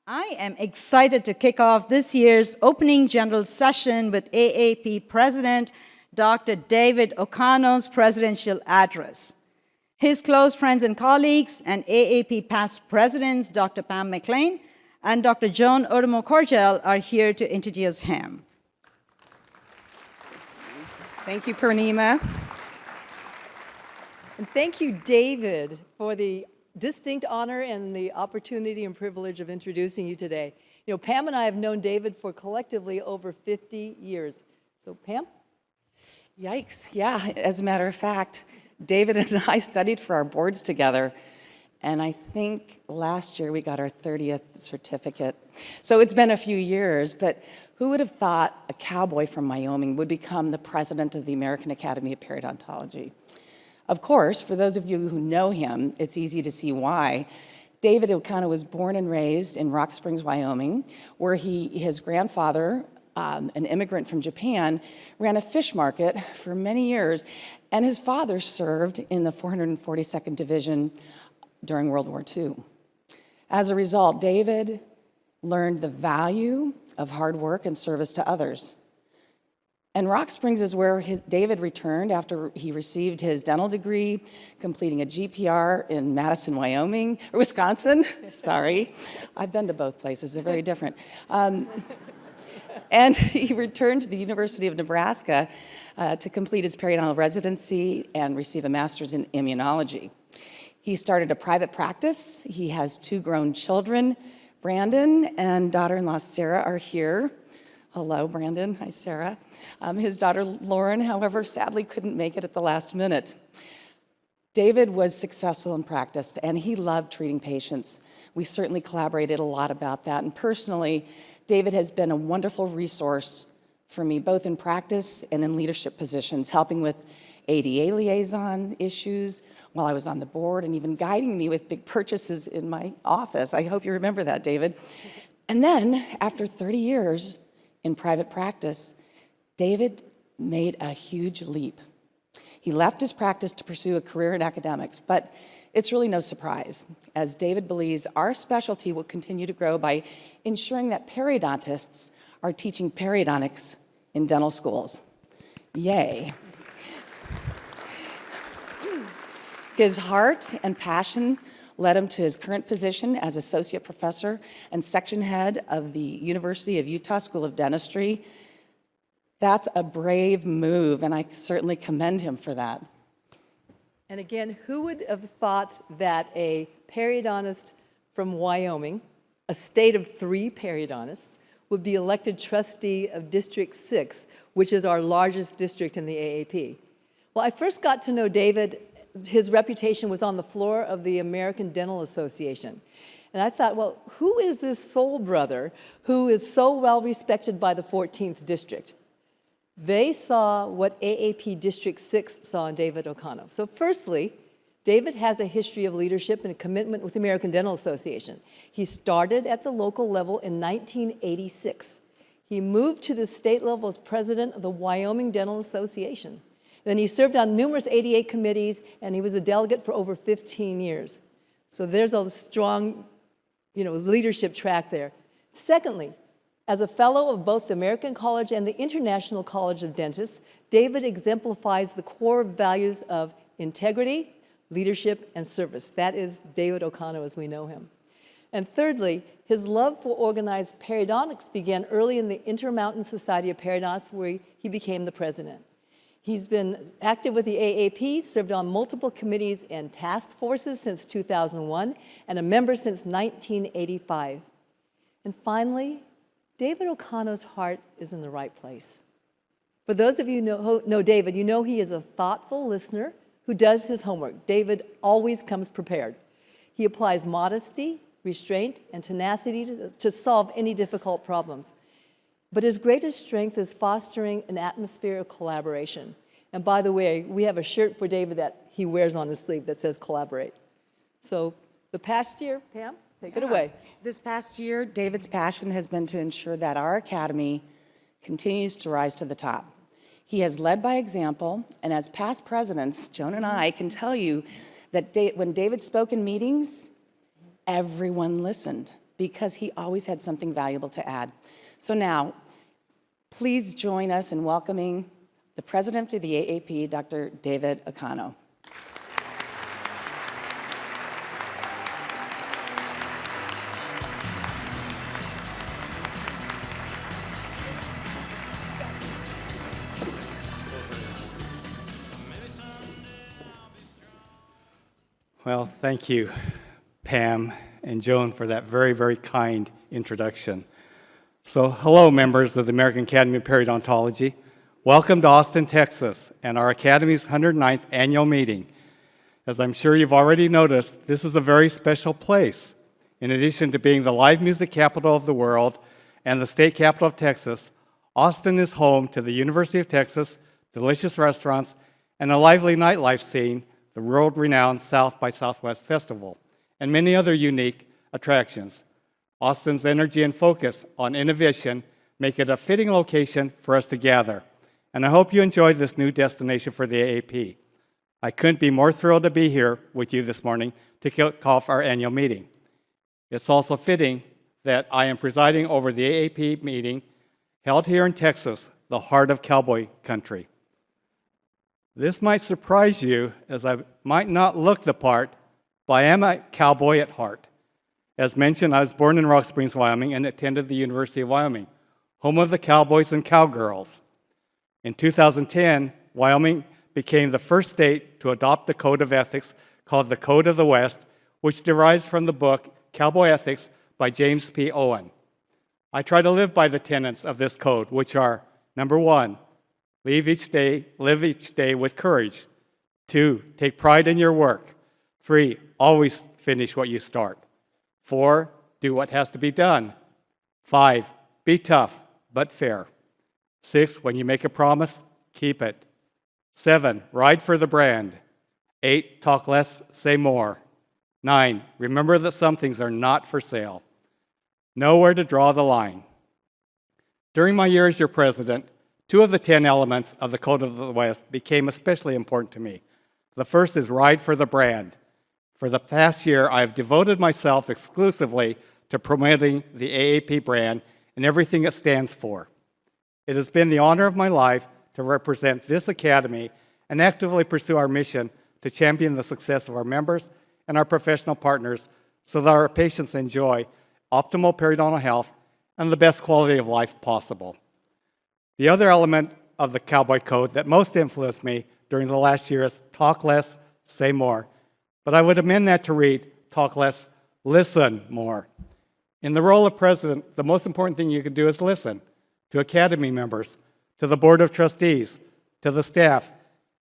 I am excited to kick off this year's opening general session with AAP President Dr. David O'Connor's presidential address. His close friends and colleagues and AAP past presidents Dr. Pam McLean and Dr. Joan Otomo-Corgel are here to introduce him. Thank you, Purnima. And thank you, David, for the distinct honor and the opportunity and privilege of introducing you today. You know, Pam and I have known David for collectively over 50 years. So, Pam? Yikes, yeah, as a matter of fact, David and I studied for our boards together, and I think last year we got our 30th certificate. So it's been a few years, but who would have thought a cowboy from Wyoming would become the president of the American Academy of Periodontology? Of course, for those of you who know him, it's easy to see why. David O'Connor was born and raised in Rock Springs, Wyoming, where his grandfather, an immigrant from Japan, ran a fish market for many years, and his father served in the 442nd Division during World War II. As a result, David learned the value of hard work and service to others. And Rock Springs is where David returned after he received his dental degree, completing a GPR in Madison, Wyoming, or Wisconsin. Sorry, I've been to both places, they're very different. And he returned to the University of Nebraska to complete his periodontal residency and receive a master's in immunology. He started a private practice. He has 2 grown children. Brandon and daughter-in-law Sarah are here. Hello, Brandon. Hi, Sarah. His daughter, Lauren, however, sadly couldn't make it at the last minute. David was successful in practice, and he loved treating patients. We certainly collaborated a lot about that, and personally, David has been a wonderful resource for me, both in practice and in leadership positions, helping with ADA liaison issues while I was on the board, and even guiding me with big purchases in my office. I hope you remember that, David. And then, after 30 years, in private practice, David made a huge leap. He left his practice to pursue a career in academics, but it's really no surprise, as David believes our specialty will continue to grow by ensuring that periodontists are teaching periodontics in dental schools. Yay. His heart and passion led him to his current position as associate professor and section head of the University of Utah School of Dentistry. That's a brave move, and I certainly commend him for that. And again, who would have thought that a periodontist from Wyoming, a state of 3 periodontists, would be elected trustee of District 6, which is our largest district in the AAP? Well, I first got to know David. His reputation was on the floor of the American Dental Association. And I thought, well, who is this soul brother who is so well respected by the 14th District? They saw what AAP District 6 saw in David O'Connor. So firstly, David has a history of leadership and a commitment with the American Dental Association. He started at the local level in 1986. He moved to the state level as president of the Wyoming Dental Association. Then he served on numerous ADA committees, and he was a delegate for over 15 years. So there's a strong, leadership track there. Secondly, as a fellow of both the American College and the International College of Dentists, David exemplifies the core values of integrity, leadership, and service. That is David O'Connor as we know him. And thirdly, his love for organized periodontics began early in the Intermountain Society of Periodontists, where he became the president. He's been active with the AAP, served on multiple committees and task forces since 2001, and a member since 1985. And finally, David O'Connor's heart is in the right place. For those of you who know David, you know he is a thoughtful listener who does his homework. David always comes prepared. He applies modesty, restraint, and tenacity to solve any difficult problems. But his greatest strength is fostering an atmosphere of collaboration. And by the way, we have a shirt for David that he wears on his sleeve that says collaborate. So the past year, Pam, take it away. This past year, David's passion has been to ensure that our academy continues to rise to the top. He has led by example, and as past presidents, Joan and I can tell you that when David spoke in meetings, everyone listened. because he always had something valuable to add. So now, please join us in welcoming the president of the AAP, Dr. David Ocano. Well, thank you, Pam and Joan, for that very, very kind introduction. So, hello, members of the American Academy of Periodontology. Welcome to Austin, Texas, and our Academy's 109th annual meeting. As I'm sure you've already noticed, this is a very special place. In addition to being the live music capital of the world and the state capital of Texas, Austin is home to the University of Texas, delicious restaurants, and a lively nightlife scene, the world-renowned South by Southwest Festival, and many other unique attractions. Austin's energy and focus on innovation make it a fitting location for us to gather, and I hope you enjoy this new destination for the AAP. I couldn't be more thrilled to be here with you this morning to kick off our annual meeting. It's also fitting that I am presiding over the AAP meeting held here in Texas, the heart of cowboy country. This might surprise you, as I might not look the part, but I am a cowboy at heart. As mentioned, I was born in Rock Springs, Wyoming, and attended the University of Wyoming, home of the cowboys and cowgirls. In 2010, Wyoming became the first state to adopt the code of ethics called the Code of the West, which derives from the book Cowboy Ethics by James P. Owen. I try to live by the tenets of this code, which are, number one, live each day with courage. 2, take pride in your work. 3, always finish what you start. 4, do what has to be done. 5, be tough but fair. 6, when you make a promise, keep it. 7, ride for the brand. 8, talk less, say more. 9, remember that some things are not for sale. Know where to draw the line. During my year as your president, 2 of the 10 elements of the Code of the West became especially important to me. The first is ride for the brand. For the past year, I have devoted myself exclusively to promoting the AAP brand and everything it stands for. It has been the honor of my life to represent this academy and actively pursue our mission to champion the success of our members and our professional partners so that our patients enjoy optimal periodontal health and the best quality of life possible. The other element of the Cowboy Code that most influenced me during the last year is talk less, say more. But I would amend that to read, talk less, listen more. In the role of president, the most important thing you can do is listen to Academy members, to the Board of Trustees, to the staff,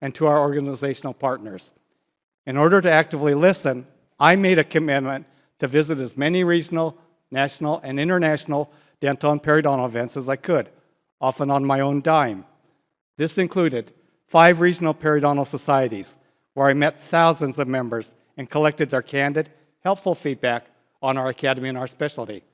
and to our organizational partners. In order to actively listen, I made a commitment to visit as many regional, national, and international dental and periodontal events as I could, often on my own dime. This included 5 regional periodontal societies, where I met thousands of members and collected their candid, helpful feedback on our academy and our specialty.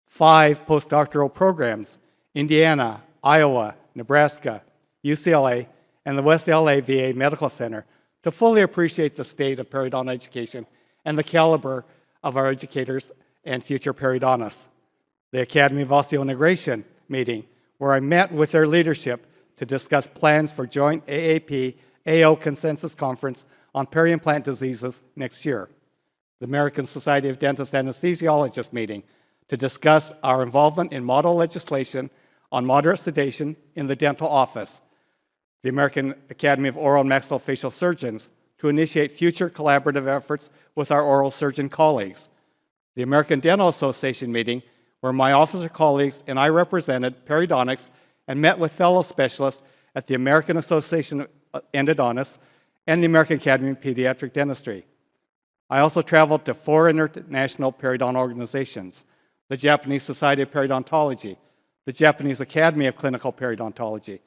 5 postdoctoral programs, Indiana, Iowa, Nebraska, UCLA, and the West LA VA Medical Center, to fully appreciate the state of periodontal education and the caliber of our educators and future periodontists. The Academy of Osseointegration meeting, where I met with their leadership to discuss plans for joint AAP-AO Consensus Conference on Peri-implant Diseases next year. The American Society of Dentist Anesthesiologists meeting to discuss our involvement in model legislation on moderate sedation in the dental office. The American Academy of Oral and Maxillofacial Surgeons to initiate future collaborative efforts with our oral surgeon colleagues. The American Dental Association meeting, where my officer colleagues and I represented periodontics and met with fellow specialists at the American Association of Endodontists and the American Academy of Pediatric Dentistry. I also traveled to 4 international periodontal organizations: the Japanese Society of Periodontology, the Japanese Academy of Clinical Periodontology,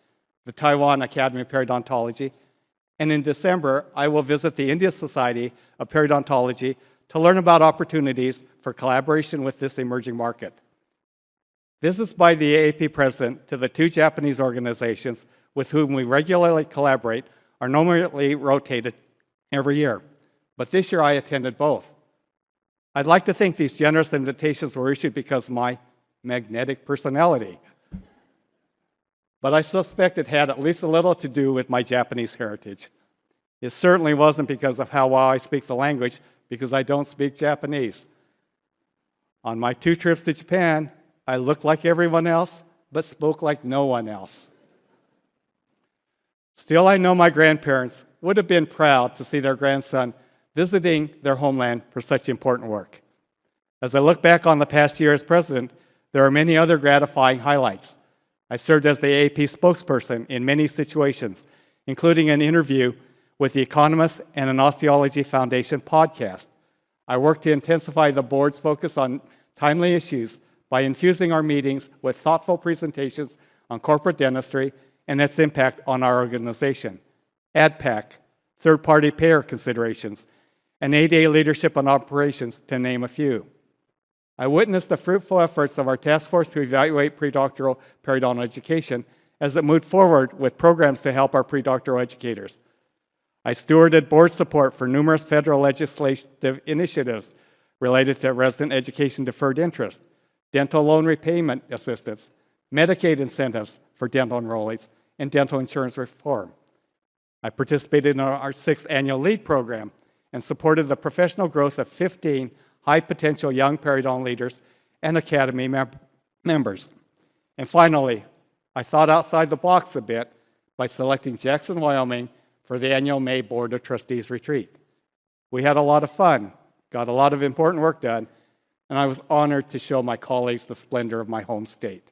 the Taiwan Academy of Periodontology, and in December, I will visit the India Society of Periodontology to learn about opportunities for collaboration with this emerging market. Visits by the AAP president to the 2 Japanese organizations with whom we regularly collaborate are normally rotated every year, but this year I attended both. I'd like to think these generous invitations were issued because of my magnetic personality. But I suspect it had at least a little to do with my Japanese heritage. It certainly wasn't because of how well I speak the language, because I don't speak Japanese. On my 2 trips to Japan, I looked like everyone else, but spoke like no one else. Still, I know my grandparents would have been proud to see their grandson visiting their homeland for such important work. As I look back on the past year as president, there are many other gratifying highlights. I served as the AAP spokesperson in many situations, including an interview with The Economist and an Osteology Foundation podcast. I worked to intensify the board's focus on timely issues by infusing our meetings with thoughtful presentations on corporate dentistry and its impact on our organization, ADPAC, third-party payer considerations, and ADA leadership and operations, to name a few. I witnessed the fruitful efforts of our task force to evaluate predoctoral periodontal education as it moved forward with programs to help our predoctoral educators. I stewarded board support for numerous federal legislative initiatives related to resident education deferred interest, dental loan repayment assistance, Medicaid incentives for dental enrollees, and dental insurance reform. I participated in our 6th annual LEAD program and supported the professional growth of 15 high-potential young periodontal leaders and academy members. And finally, I thought outside the box a bit by selecting Jackson, Wyoming for the annual May Board of Trustees retreat. We had a lot of fun, got a lot of important work done, and I was honored to show my colleagues the splendor of my home state.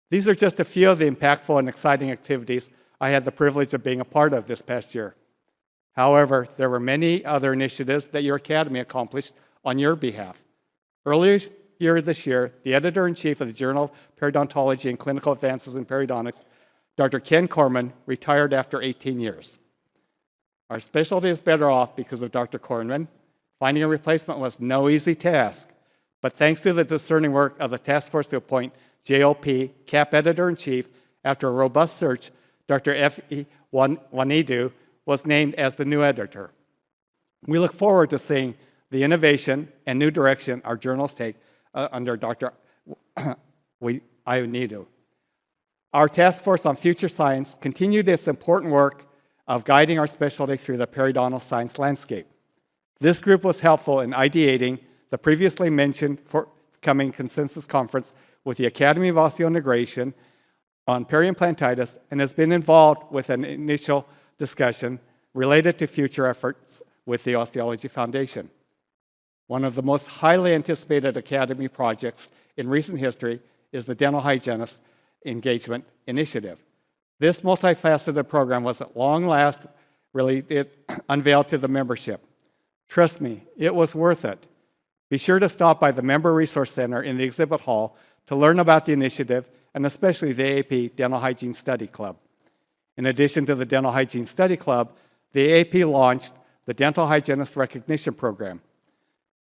These are just a few of the impactful and exciting activities I had the privilege of being a part of this past year. However, there were many other initiatives that your academy accomplished on your behalf. Earlier this year, the editor-in-chief of the Journal of Periodontology and Clinical Advances in Periodontics, Dr. Ken Corman, retired after 18 years. Our specialty is better off because of Dr. Corman. Finding a replacement was no easy task, but thanks to the discerning work of the task force to appoint JOP, CAP editor-in-chief, after a robust search, Dr. F.E. Wanidu was named as the new editor. We look forward to seeing the innovation and new direction our journals take under Dr. Wanidu. Our task force on future science continued its important work of guiding our specialty through the periodontal science landscape. This group was helpful in ideating the previously mentioned forthcoming consensus conference with the Academy of Osteointegration on periimplantitis and has been involved with an initial discussion related to future efforts with the Osteology Foundation. One of the most highly anticipated Academy projects in recent history is the Dental Hygienist Engagement Initiative. This multifaceted program was at long last unveiled to the membership. Trust me, it was worth it. Be sure to stop by the Member Resource Center in the exhibit hall to learn about the initiative and especially the AAP Dental Hygiene Study Club. In addition to the Dental Hygiene Study Club, the AAP launched the Dental Hygienist Recognition Program.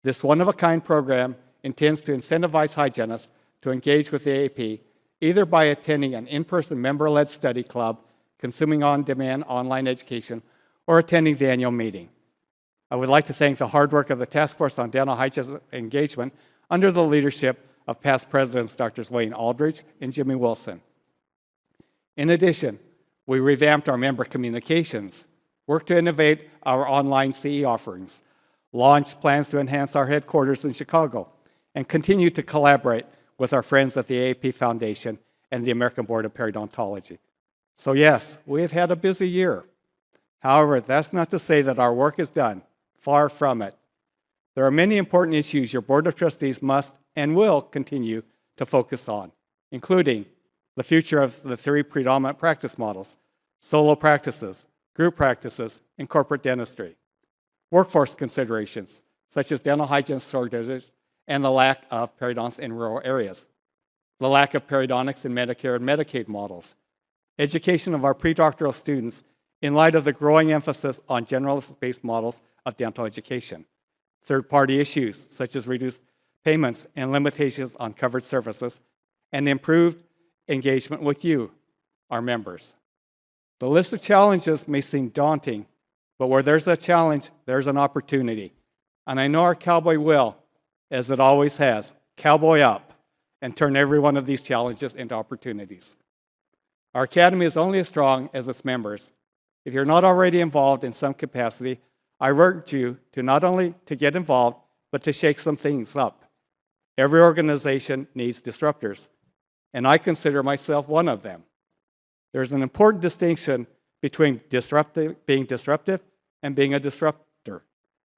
This one-of-a-kind program intends to incentivize hygienists to engage with the AAP either by attending an in-person member-led study club, consuming on-demand online education, or attending the annual meeting. I would like to thank the hard work of the Task Force on Dental Hygiene Engagement under the leadership of past presidents Drs. Wayne Aldridge and Jimmy Wilson. In addition, we revamped our member communications, worked to innovate our online CE offerings, launched plans to enhance our headquarters in Chicago, and continue to collaborate with our friends at the AAP Foundation and the American Board of Periodontology. So yes, we have had a busy year. However, that's not to say that our work is done. Far from it. There are many important issues your Board of Trustees must and will continue to focus on, including the future of the 3 predominant practice models: solo practices, group practices, and corporate dentistry. Workforce considerations, such as dental hygiene shortages and the lack of periodontists in rural areas. The lack of periodontics in Medicare and Medicaid models. Education of our predoctoral students in light of the growing emphasis on generalist-based models of dental education. Third-party issues, such as reduced payments and limitations on covered services, and improved engagement with you, our members. The list of challenges may seem daunting, but where there's a challenge, there's an opportunity. And I know our cowboy will, as it always has, cowboy up and turn every one of these challenges into opportunities. Our academy is only as strong as its members. If you're not already involved in some capacity, I urge you to not only to get involved, but to shake some things up. Every organization needs disruptors, and I consider myself one of them. There's an important distinction between being disruptive and being a disruptor.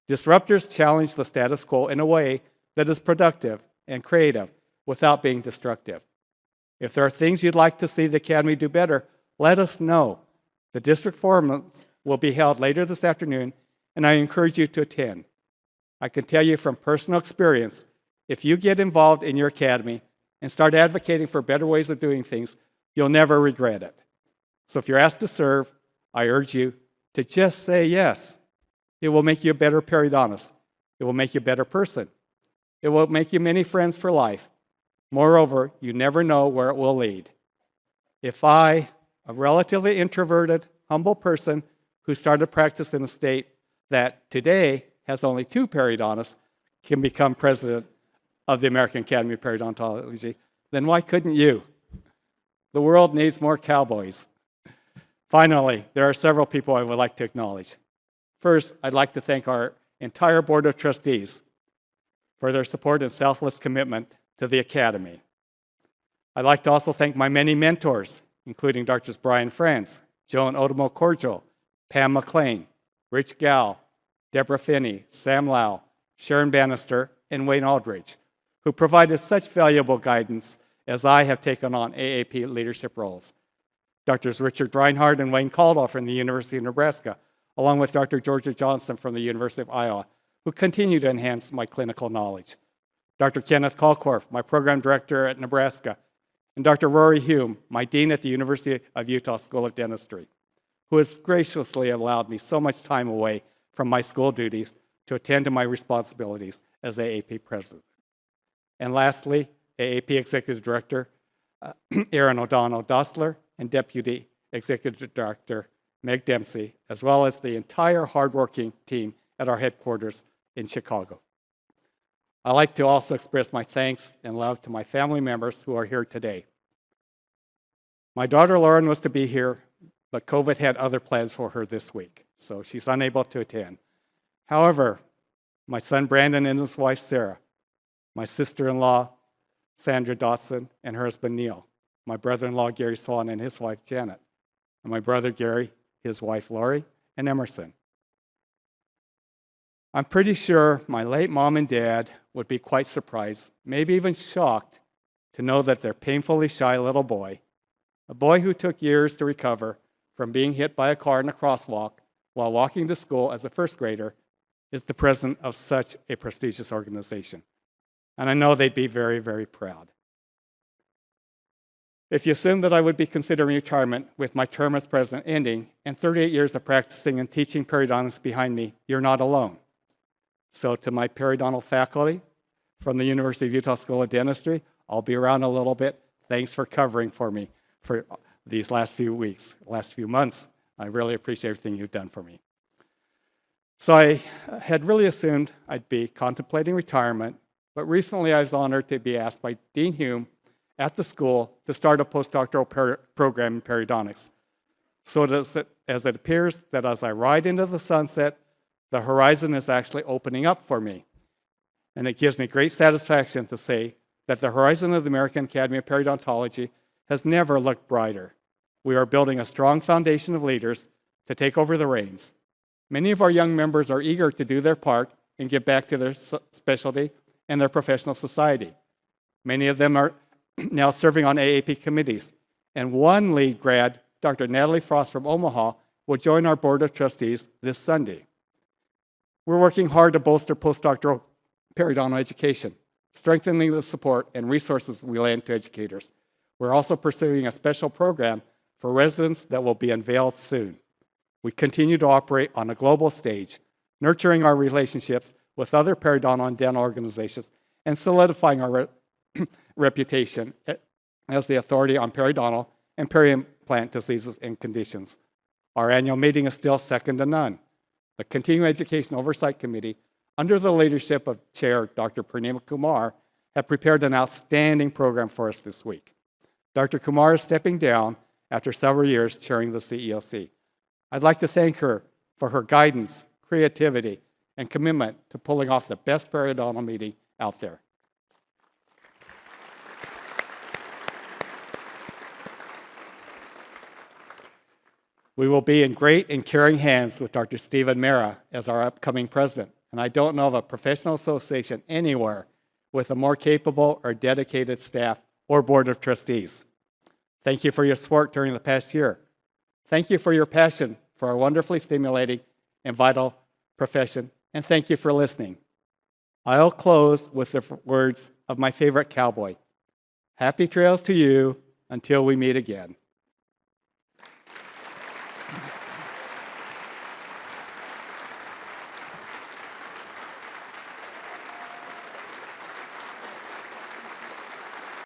Disruptors challenge the status quo in a way that is productive and creative without being destructive. If there are things you'd like to see the Academy do better, let us know. The district forums will be held later this afternoon, and I encourage you to attend. I can tell you from personal experience, if you get involved in your academy and start advocating for better ways of doing things, you'll never regret it. So if you're asked to serve, I urge you to just say yes. It will make you a better periodontist. It will make you a better person. It will make you many friends for life. Moreover, you never know where it will lead. If I, a relatively introverted, humble person who started practice in a state that today has only 2 periodontists, can become president of the American Academy of Periodontology, then why couldn't you? The world needs more cowboys. Finally, there are several people I would like to acknowledge. First, I'd like to thank our entire Board of Trustees for their support and selfless commitment to the Academy. I'd like to also thank my many mentors, including Drs. Brian France, Joan Otomo Cordial, Pam McLean, Rich Gow, Deborah Finney, Sam Lau, Sharon Bannister, and Wayne Aldridge, who provided such valuable guidance as I have taken on AAP leadership roles. Drs. Richard Reinhardt and Wayne Caldwell from the University of Nebraska, along with Dr. Georgia Johnson from the University of Iowa, who continue to enhance my clinical knowledge. Dr. Kenneth Kalkorf, my program director at Nebraska, and Dr. Rory Hume, my dean at the University of Utah School of Dentistry, who has graciously allowed me so much time away from my school duties to attend to my responsibilities as AAP president. And lastly, AAP Executive Director Aaron O'Donnell Dostler and Deputy Executive Director Meg Dempsey, as well as the entire hardworking team at our headquarters in Chicago. I'd like to also express my thanks and love to my family members who are here today. My daughter Lauren was to be here, but COVID had other plans for her this week, so she's unable to attend. However, my son Brandon and his wife Sarah, my sister-in-law Sandra Dotson and her husband Neil, my brother-in-law Gary Swan and his wife Janet, and my brother Gary, his wife Lori, and Emerson. I'm pretty sure my late mom and dad would be quite surprised, maybe even shocked, to know that their painfully shy little boy, a boy who took years to recover from being hit by a car in a crosswalk while walking to school as a first grader, is the president of such a prestigious organization. And I know they'd be very, very proud. If you assume that I would be considering retirement with my term as president ending and 38 years of practicing and teaching periodontists behind me, you're not alone. So to my periodontal faculty from the University of Utah School of Dentistry, I'll be around a little bit. Thanks for covering for me for these last few weeks, last few months. I really appreciate everything you've done for me. So I had really assumed I'd be contemplating retirement, but recently I was honored to be asked by Dean Hume at the school to start a postdoctoral program in periodontics. So as it appears that as I ride into the sunset, the horizon is actually opening up for me. And it gives me great satisfaction to say that the horizon of the American Academy of Periodontology has never looked brighter. We are building a strong foundation of leaders to take over the reins. Many of our young members are eager to do their part and give back to their specialty and their professional society. Many of them are now serving on AAP committees. And one lead grad, Dr. Natalie Frost from Omaha, will join our Board of Trustees this Sunday. We're working hard to bolster postdoctoral periodontal education, strengthening the support and resources we lend to educators. We're also pursuing a special program for residents that will be unveiled soon. We continue to operate on a global stage, nurturing our relationships with other periodontal and dental organizations and solidifying our reputation as the authority on periodontal and peri-implant diseases and conditions. Our annual meeting is still second to none. The Continuing Education Oversight Committee under the leadership of Chair Dr. Purnima Kumar, have prepared an outstanding program for us this week. Dr. Kumar is stepping down after several years chairing the CEOC. I'd like to thank her for her guidance, creativity, and commitment to pulling off the best periodontal meeting out there. We will be in great and caring hands with Dr. Stephen Mera as our upcoming president, and I don't know of a professional association anywhere with a more capable or dedicated staff or board of trustees. Thank you for your support during the past year. Thank you for your passion for our wonderfully stimulating and vital profession, and thank you for listening. I'll close with the words of my favorite cowboy. Happy trails to you until we meet again.